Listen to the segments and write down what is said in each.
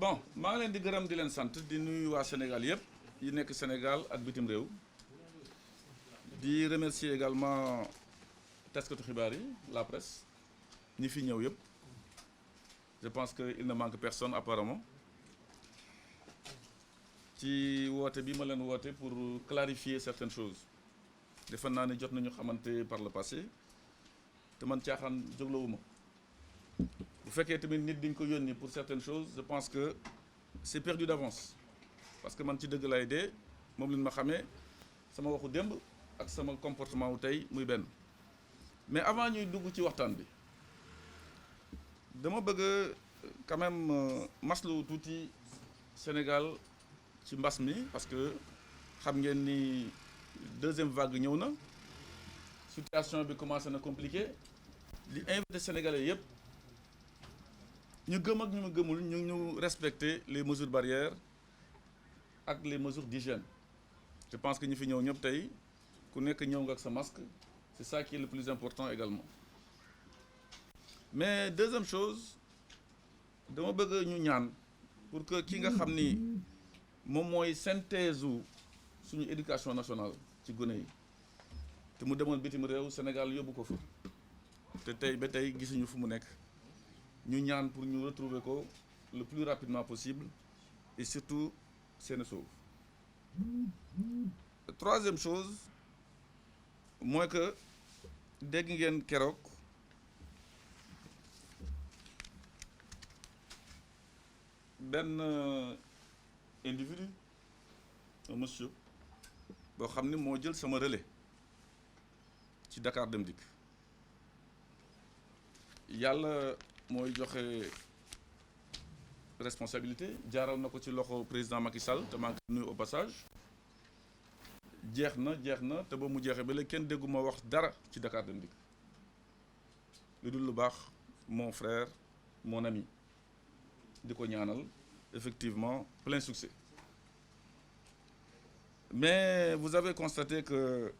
bon maa ngi leen di gërëm di leen sant di nuyu waa Sénégal yëpp yi nekk Sénégal ak bitim réew di remercier également taskatu xibaar yi la presse ñi fi ñëw yëpp je pense que il ne manque personne apparemment ci woote bi ma leen woote pour clarifier certaines choses defe naa ne jot nañu xamante par le passé te man caaxaan jóglawuma bu fekkee tamit nit di nga ko yónni pour certaines choses je pense que c'est perdu d'avance parce que man ci dëgg lay dee moom lañ ma xamee sama waxu démb ak sama comportement wu tey muy benn mais avant ñuy dugg ci waxtaan bi dama bëgg quand même maslu tuuti Sénégal ci mbas mi parce que xam ngeen ni deuxième vague ñëw na situation bi commencé na compliqué li invité sénégalais yépp ñu gëm ak ñu ma gëmul ñu respecter les mesures barrières ak les mesures d'hygiène je pense que ñi fi ñëw ñëpp tey ku nekk ñëw nga ak sa masque c'est ça qui est le plus important également mais deuxième chose dama bëgg ñu ñaan pour que ki nga xam ni moom mooy synthèse u suñu éducation nationale ci gone yi te mu demoon bitim réew Sénégal yóbbu ko fa te tey ba tey gisuñu fu mu nekk ñu ñaan pour ñu retrouver ko le plus rapidement possible et surtout seeni sauve troisième chose mooy que dégg ngeen keroog benn individu un monsieur boo xam ni moo jël sama relais ci Dakar Dem Dikk yàlla mooy joxe responsabilité jaaral na ko ci loxo président Macky Sall te maa ngi nuyu au passage jeex na te ba mu jeexee ba léegi kenn dégguma wax dara ci Dakar Dem Dikk lu dul lu baax mon frère mon ami di ko ñaanal effectivement plein succès mais vous avez constaté que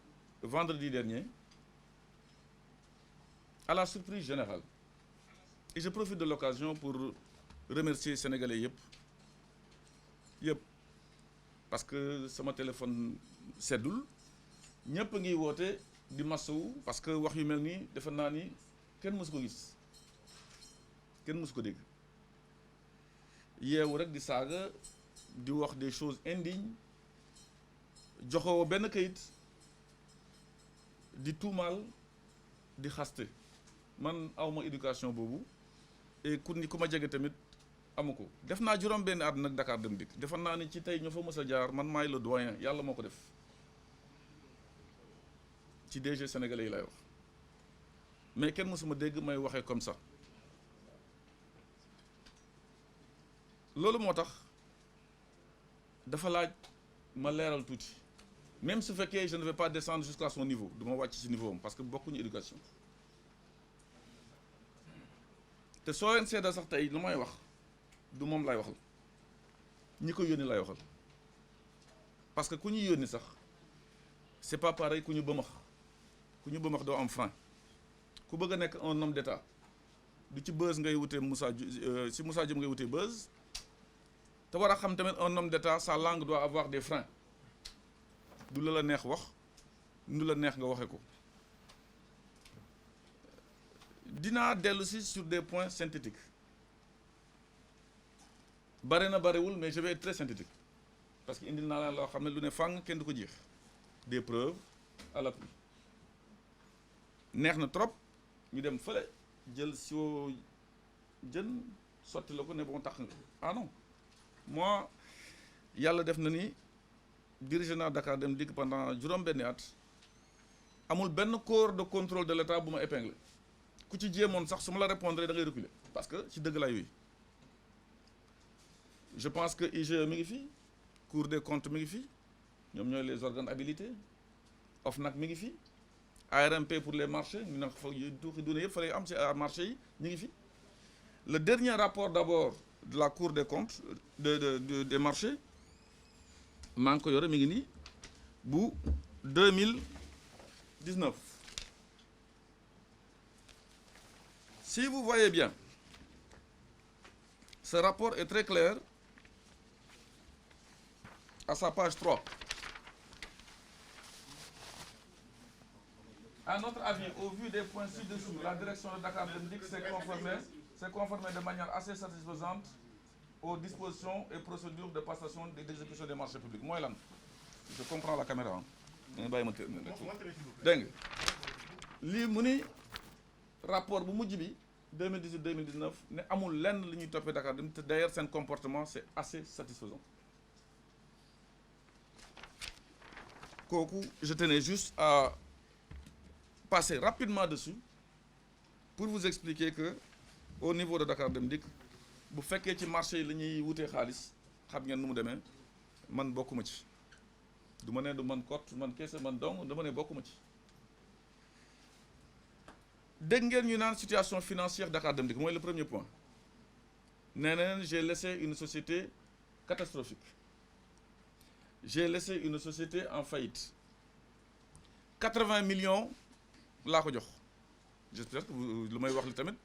vendredi dernier à la surprise générale et je profite de l'occasion pour remercier sénégalais yëpp parce que sama téléphone seddul ñëpp a ngi woote di masawu parce que wax yu mel nii defe naa ni kenn mësu ko gis kenn mësu ko dégg yeewu rek di saaga di wax des choses indignes joxoo benn kayit di tuumaal di xaste man awma éducation boobu et ku ma jege tamit amu ko def naa juróom benn at nag Dakar Dem Dikk defe naa ni ci tey ñoo fa mës a jaar man maay le doyen yàlla moo ko def ci DG sénégalais yi lay wax mais kenn mësuma dégg may waxee comme ça loolu moo tax dafa laaj ma leeral tuuti même su fekkee je ne vais pas descendre jusqu'à son niveau du ma wàcc ci niveau am parce que bokkuñu éducation te soo leen seeda sax tey lu may wax du moom lay waxal ñi ko yónni lay waxal parce que ku ñuy yónni sax c'est pas pareil ku ñu bëmax doo am frein ku bëgg a nekk un homme d'état du ci buzz ngay wutee Moussa Diop ngay wutee buzz te war a xam tamit un homme d'état sa langue doit avoir des freins du la neex wax du la neex nga waxe ko dinaa dellu si sur des points synthétiques bare na barewul mais je vais être très synthétique parce que indil naa la loo xam ne lu ne fàng kenn du ko jeex des preuves à l'appui neex na trop ñu dem fële jël siwo jën sotti la ko ne bon tax nga ah non moi yàlla def na ni dirigé naa Dakar Dem Dikk pendant juróom-benni at amul benn corps de contrôle de l'État bu ma épinglé ku ci jéemoon sax su ma la répondre da ngay reculer parce que ci dëgg lay yooyu je pense que IGE mi ngi fi Cour des comptes mi ngi fi ñoom ñooy les organes habilités OFNAC mi ngi fi ARMP pour les marchés ñu ne fa tuuxi duna yëpp fa lay am ci marché yi ñu ngi fi le dernier rapport d'abord de la Cour des comptes des marchés maa ngi ko yore mi ngi nii bu 2019 si vous voyez bien Ce rapport est très clair à sa page 3. À notre avis, au vu des points ci-dessous, la direction de Dakar Dem Dikk s'est conformée de manière assez satisfaisante aux dispositions et procédures de passation et d'exécution des marchés publics. Mooy lan je comprends la caméra ah bàyyi ma terminer dégg nga lii mu ni rapport bu mujj bi 2018-2019 ne amul lenn li ñuy toppee Dakar Dem te d'ailleurs seen comportement c'est assez satisfaisant. Kooku je tenais juste à passer rapidement dessus pour vous expliquer que au niveau de Dakar Dem Dikk bu fekkee ci marché yi la ñuy wutee xaalis xam ngeen nu mu demee man bokkuma ci du ma ne du man kot man kese man dong dama ne bokkuma ci. Dégg ngeen ñu naan situation financière Dakar Dem Dikk mooy le premier point nee na j'ai laissé une société catastrophique j'ai laissé une société en faillite 80 millions laa ko jox j'espère que lu may wax li tamit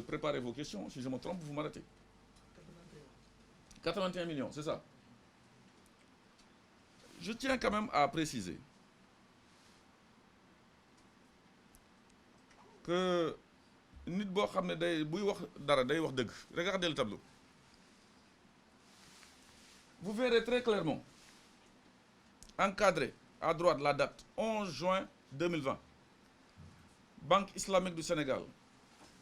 préparez vos questions si je me trompe vous m'arrêtez 81 millions c'est ça. Je tiens quand même à préciser que nit boo xam ne day buy wax dara day wax dëgg regardez le tableau vous verrez très clairement encadré à droite la date 11 juin 2020 Banque islamique du Sénégal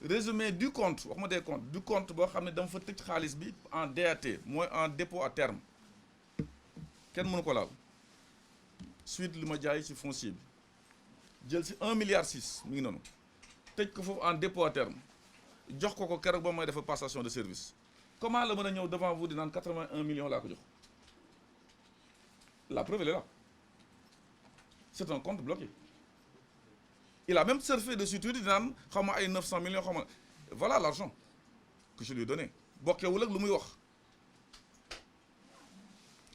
résumé du compte wax ma des comptes du compte boo xam ne dama fa tëj xaalis bi en DAT mooy en dépôt à terme kenn mënu ko laal suite li ma jaay ci foncier bi jël ci 1,6 milliard mi ngi noonu tëj ko foofu en dépôt à terme jox ko keroog ba may defa passation de service comment la mën a ñëw devant vous di naan 81 millions laa ko jox la preuve elle est là c'est un compte bloqué il a même surfé dessus tuuti di naan xaw ma ay 900 millions xaw ma voilà l'argent que je lui ai donné bokkewul ak lu muy wax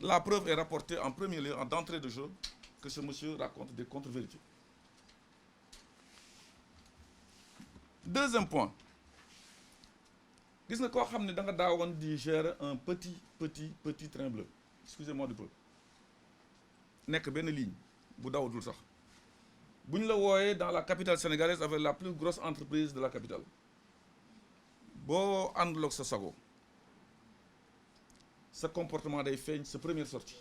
la preuve est rapportée en premier lieu en d'entrée de jeu que ce monsieur raconte des contre-vérités. Deuxième point gis nga koo xam ne da nga daawoon di gérer un petit train bleu excusez-moi du peu nekk benn ligne bu dawatul sax bu ñu la wooyee dans la capitale sénégalaise avec la plus grosse entreprise de la capitale boo àndul ak sa sago sa comportement day feeñ sa première sortie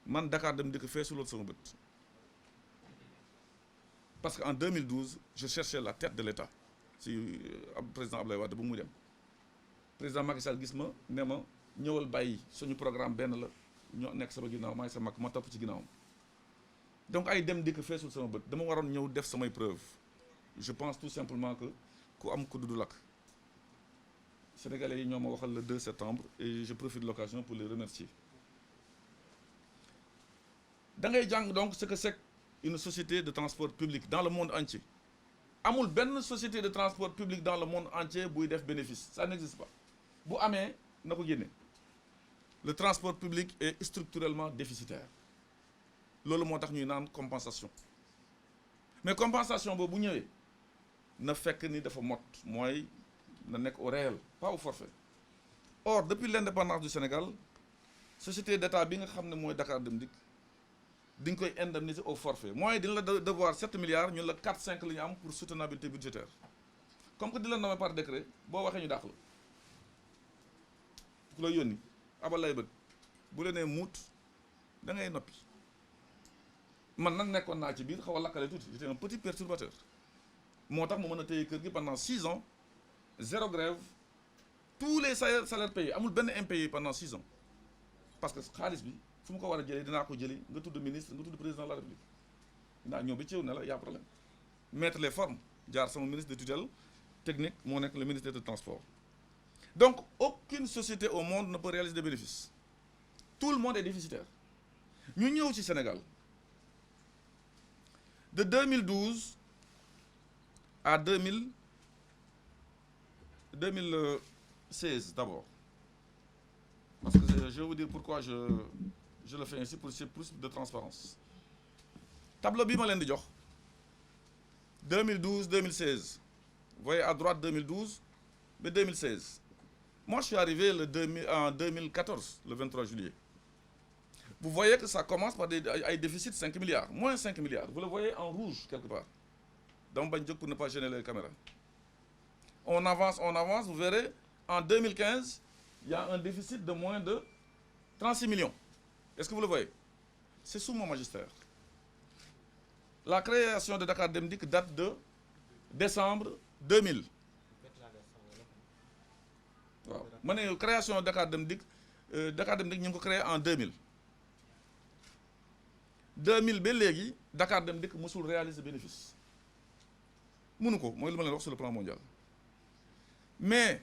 man Dakar Dem Dikk feesuloon sama bët parce que en 2012 je cherchais la tête de l'État si président Abdoulaye Wade bu mu dem président Macky Sall gis ma ne ma ñëwal bàyyi suñu programme benn la ñoo nekk sama ginnaaw maay sa mag ma topp ci ginnaawam donc ay Dem Dikk feesul sama bët dama waroon ñëw def samay preuve je pense tout simplement que ku am ku dudu lakk Sénégalais yi ñoo ma waxal le 2 septembre et je profite de l'occasion pour les remercier da ngay jàng donc ce que c'est une société de transport public dans le monde entier amul benn société de transport public dans le monde entier buy def bénéfice ça n'existe pas bu amee na ko génne le transport public est structurellement déficitaire loolu moo tax ñuy naan compensation mais compensation boobu bu ñëwee na fekk ni dafa mot mooy na nekk au réel pas au forfait or depuis l'indépendance du Sénégal société d'État bi nga xam ne mooy Dakar Dem Dikk di nga koy indemniser au forfait mooy dina la devoir 7 milliards ñun la 4-5 la ñu am pour soutenabilité budgétaire comme que di la nommer par décret boo waxee ñu dàq la ku la yónni abal lay bët bu la nee muut da ngay noppi man nag nekkoon naa ci biir xaw a lakkale tuuti j'étais un petit perturbateur moo tax mu mën a téye kër gi pendant 6 ans 0 grève tous les salaires payés amul benn impayé pendant 6 ans parce que xaalis bi fu mu ko war a jëlee dinaa ko jëli nga tudd ministre nga tudd président de la République dinaa ñëw ba ci yow ne la y a problème mettre les formes jaar sama ministre de tutelle technique moo nekk le ministère des Transports donc aucune société au monde ne peut réaliser des bénéfices tout le monde est déficitaire ñu ñëw ci Sénégal de 2012 à 2016 d'abord parce que je vais vous dire pourquoi je le fais ainsi pour plus de transparence tableau bi ma leen di jox 2012 2016 vous voyez à droite 2012 mais 2016. Moi, je suis arrivé en 2014, le 23 juillet. Vous voyez que ça commence par des déficits de 5 milliards, moins 5 milliards. Vous le voyez en rouge quelque part. Dans Banjok pour ne pas gêner les caméras. On avance, vous verrez, en 2015, il y a un déficit de moins de 36 millions. Est-ce que vous le voyez? C'est sous mon magistère. La création de Dakar Dem Dikk date de décembre 2000. Waaw ma ne création Dakar Dem Dikk ñu ngi ko créé en 2000. 2000 ba léegi Dakar Dem Dikk mosul réaliser bénéfice mënu ko mooy lu ma leen wax sur le plan mondial mais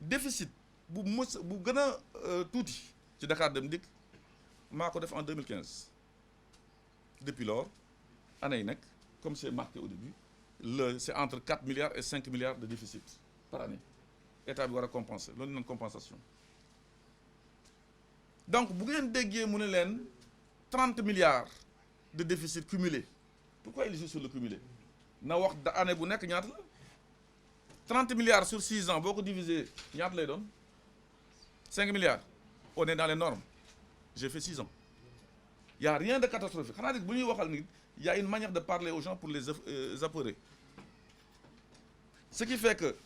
déficit bu gën a tuuti ci Dakar Dem Dikk maa ko def en 2015 depuis lors année yi nekk comme c'est marqué au début c'est entre 4 milliards et 5 milliards de déficit par année état bi war a compenser loolu ñu naan compensation donc bu ngeen déggee mu ne leen 30 milliards de déficit cumulé pourquoi il joue sur le cumulé na wax année bu nekk ñaata la 30 milliards sur 6 ans boo ko diviser ñaata lay doon 5 milliards on est dans les normes j'ai fait 6 ans il y a rien de catastrophique xanaa nit bu ñuy waxal nit il y a une manière de parler aux gens pour les apeurer ce qui fait que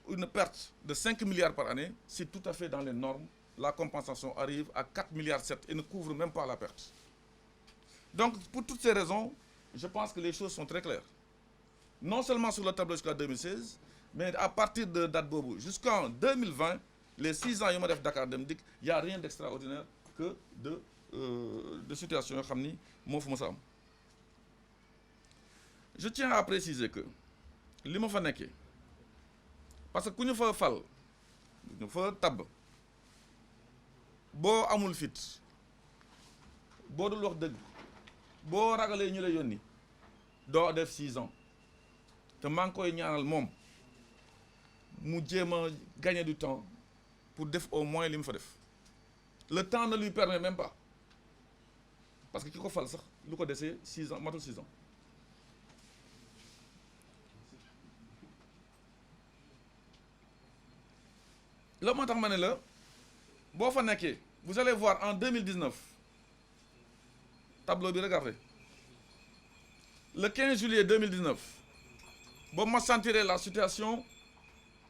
une perte de 5 milliards par année c'est tout à fait dans les normes. La compensation arrive à 4,7 milliards et ne couvre même pas la perte. Donc, pour toutes ces raisons, je pense que les choses sont très claires. Non seulement sur le tableau jusqu'à 2016, mais à partir de date bobu jusqu'en 2020, les 6 ans de Dakar Dem Dikk, il n'y a rien d'extraordinaire que de situation. Je tiens à préciser que li ma fa nekkee parce que ku ñu fa fal ñu fa tabb boo amul fit boo dul wax dëgg boo ragalee ñu la yónni doo def 6 ans te maa ngi koy ñaanal moom mu jéem a gagner du temps pour def au moins li mu fa def le temps ne lui permet même pas parce que ki ko fal sax lu ko desee 6 ans matul 6 ans la moo tax ma ne la boo fa nekkee vous allez voir en 2019 tableau bi regardez le 15 juillet 2019 boo ma sentirez la situation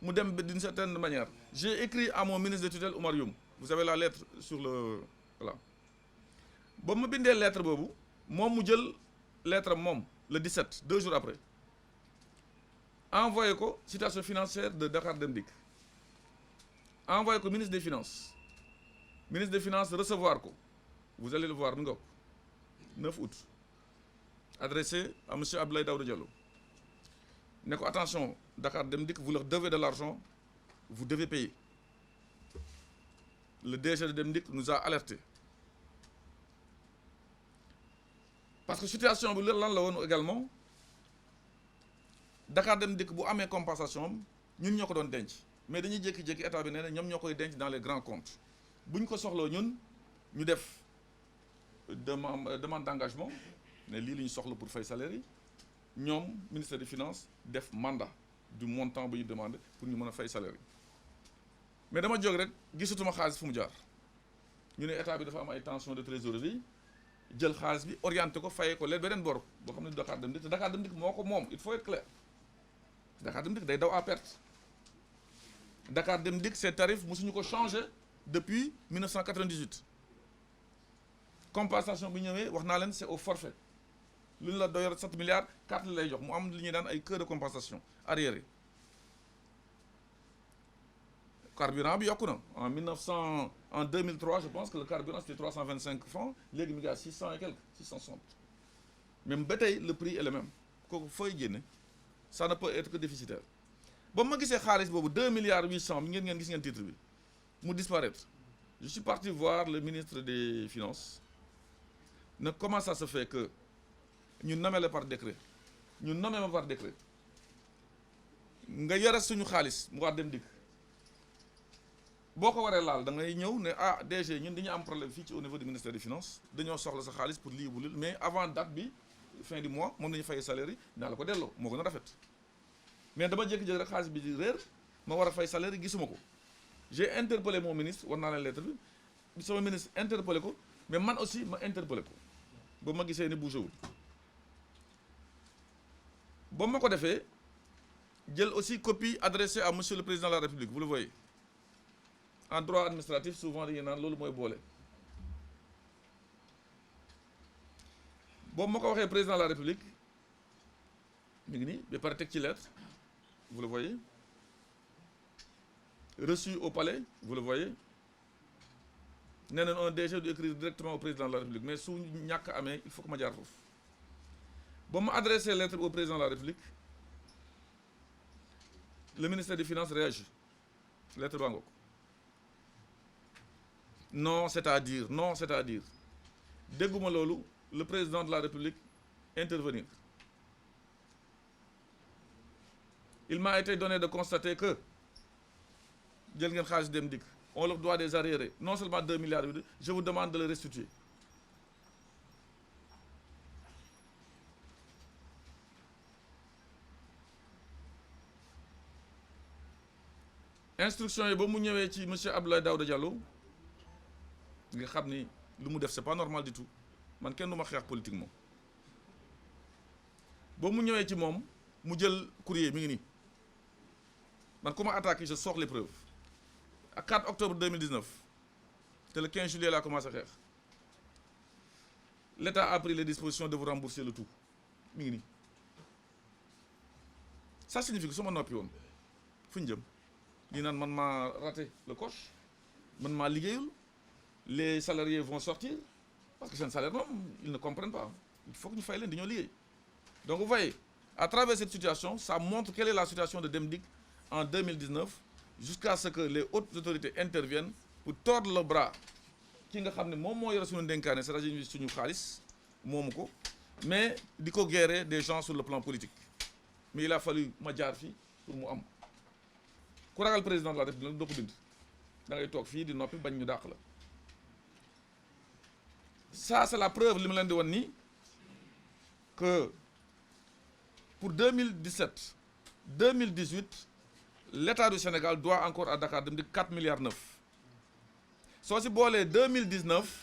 mu dem d'une certaine manière j'ai écrit à mon ministre de tutelle Oumar Youm vous avez la lettre sur le voilà ba ma bindee lettre boobu moom mu jël lettre moom le 17 2 jours après envoyé ko situation financière de Dakar Dem Dikk envoyé ko ministre des finances recevoir ko vous allez le voir mi nga ko 9 août adressé à monsieur Abdoulaye Daouda Diallo ne ko attention Dakar Dem Dikk vous leur devez de l'argent vous devez payer le DG de Dem Dikk nous a alerté parce que situation bi lan la woon également Dakar Dem Dikk bu amee compensation ñun ñoo ko doon denc mais dañuy jékki-jékki état bi nee na ñoom ñoo koy denc dans les grands comptes bu ñu ko soxloo ñun ñu def demande d'engagement ne lii la ñu soxla pour fay salaire yi ñoom ministère des finances def mandat du montant bu ñu demandé pour ñu mën a fay salaire yi mais dama jóg rek gisatuma xaalis fu mu jaar ñu ne état bi dafa am ay tension de trésorerie jël xaalis bi orienté ko fayee ko leen beneen bor boo xam ne Dakar Dem Dikk te Dakar Dem Dikk moo ko moom il faut être clair Dakar Dem Dikk day daw à perte Dakar Dem Dikk ces tarifs mosuñu ko changé depuis 1998 compensation bi ñëwee wax naa leen c'est au forfait lu ñu la doyor 7 milliards 4 la lay jox mu am li ñuy daan ay queue de compensation arriéré carburant bi yokku na en 2003 je pense que le carburant c'était 325 francs léegi mi ngi à 600 et quelques 660 même ba tey le prix est le même kooku fooy génne ça ne peut être que déficitaire ba ma gisee xaalis boobu 2 milliards 800 mi ngeen gis ngeen titre bi mu disparaître je suis parti voir le ministre des finances ne comment ça se fait que ñu nommé la par décret ñu nommé ma par décret nga yore suñu xaalis mu war Dem Dikk boo ko waree laal da ngay ñëw ne ah DG ñun dañu am problème fii ci au niveau du ministère des finances dañoo soxla sa xaalis pour lii bu lii mais avant date bi fin du mois moom la ñu fay salaire yi naa la ko delloo moo gën a rafet mais dama jékki-jékki rek xaalis bi di réer ma war a fay salaire yi gisuma ko j'ai interpellé mon ministre war naa leen lettre bi sama ministre interpellé ko mais man aussi ma interpellé ko ba ma gisee ni bougé wul ba ma ko defee jël aussi copie adressée à monsieur le président de la République vous le voyez en droit administratif souvent dañuy naan loolu mooy boole boobu ma ko waxee président de la République mi ngi nii ba pare teg ci lettre vous le voyez reçu au palais vous le voyez nee nañ un DG du écrire directement au président de la République mais su ñàkk amee il faut que ma jaar foofu ba ma adressé lettre au président de la République le ministère des Finances réagit lettre baa ngoog non c'est-à-dire dégguma loolu le président de la République intervenir il m'a été donné de constater que jël ngeen xaalis dem dikk on leur doit des arriérés non seulement 2 milliards je vous demande de le restituer instruction yi ba mu ñëwee ci monsieur Abdoulaye Daouda Diallo nga xam ni lu mu def c'est pas normal du tout man kenn du ma xeex politiquement ba mu ñëwee ci moom mu jël courrier mi ngi nii man ku ma attaqué je sors les preuves à 4 octobre 2019 te le 15 juillet laa commencé xeex l'État a pris les dispositions de vous rembourser le tout mi ngi nii ça signifie que su ma noppi woon fu ñu jëm di naan man maa raté le coche man maa liggéeyul les salariés vont sortir parce que seen salaire moom ils ne comprennent pas il faut que ñu fay leen di ñoo liggéey donc vous voyez à travers cette situation ça montre quelle est la situation de Demdik en 2019 jusqu'à ce que les hautes autorités interviennent pour tordre le bras ki nga xam ne moom moo yore suñu ndénkaane c'est-à-dire suñu xaalis moomu ko mais di ko guérer des gens sur le plan politique mais il a fallu ma jaar fii pour mu am ku ragal président de la République doo ko bind da ngay toog fii di noppi bañ ñu dàq la ça c'est la preuve li ma leen di woon nii que pour 2017 2018 l'État du Sénégal doit encore à Dakar Dem Dikk 4 milliards 9 soo si boolee 2019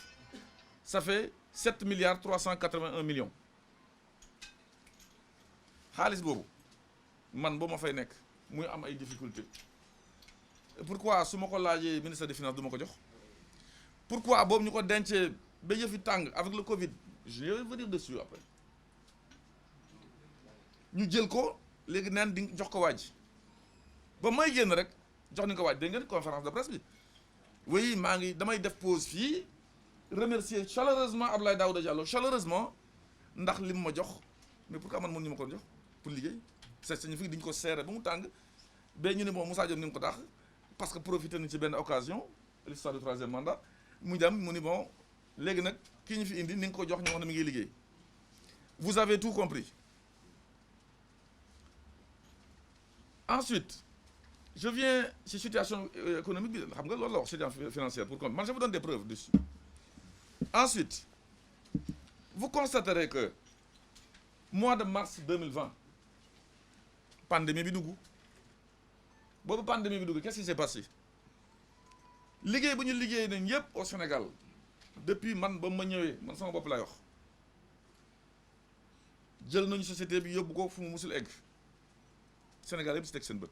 ça fait 7 milliards 381 millions xaalis boobu man ba ma fay nekk muy am ay difficultés pourquoi su ma ko laajee ministère des Finances du ma ko jox pourquoi boobu ñu ko dencee ba yëfi tàng avec le Covid je vais venir dessus après ñu jël ko léegi neen di jox ko waaj ba may génn rek jox ni ko waaj dégg ngeen conférence de presse bi oui maa ngi damay def pause fii remercier chaleureusement Abdoulaye Daouda Diallo chaleureusement ndax li mu ma jox mais pourquoi man mënuñu ma ko jox pour liggéey c'est signifique diñu ko serré ba mu tàng ba ñu ne bon Moussa Diop ni nga ko tax parce que profité nañu ci benn occasion l'histoire du 3e mandat mu dem mu ni bon léegi nag kii ñu fi indi ni nga ko jox ñu wax ne mi ngi liggéey vous avez tout compris ensuite je viens ci situation économique bi xam nga loolu la wax situation financière pour compte man je vous donne des preuves dessus ensuite vous constaterez que mois de mars 2020 pandémie bi dugg boobu pandémie bi dugg qu'est-ce qui s'est passé liggéey bu ñu liggéey nañ yëpp au Sénégal depuis man ba ma ñëwee man sama bopp laay wax jël nañu société bi yóbbu ko fu mu musul egg Sénégal yëpp si teg seen bët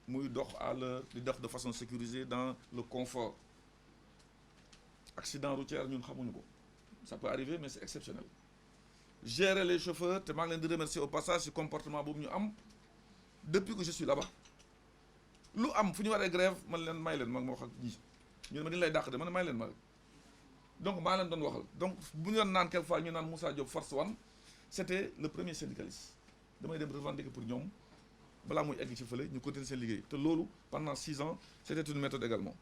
muy dox à l'heure di dox de façon sécurisée dans le confort accident routier ñun xamuñu ko ça peut arriver mais c'est exceptionnel gérer les chauffeurs te maa ngi leen di remercier au passage ci comportement boobu ñu am depuis que je suis là-bas lu am fu ñu waree grève man leen may leen mag ma wax ak ñi ñu ne ma dañu lay dàq de man may leen ma rek donc maa leen doon waxal donc bu ñu doon naan quelque fois ñu naan Moussa Diop force one c'était le premier syndicaliste damay dem revendiquer pour ñoom balaa muy egg ci fële ñu continuer seen liggéey te loolu pendant 6 ans c'était une méthode également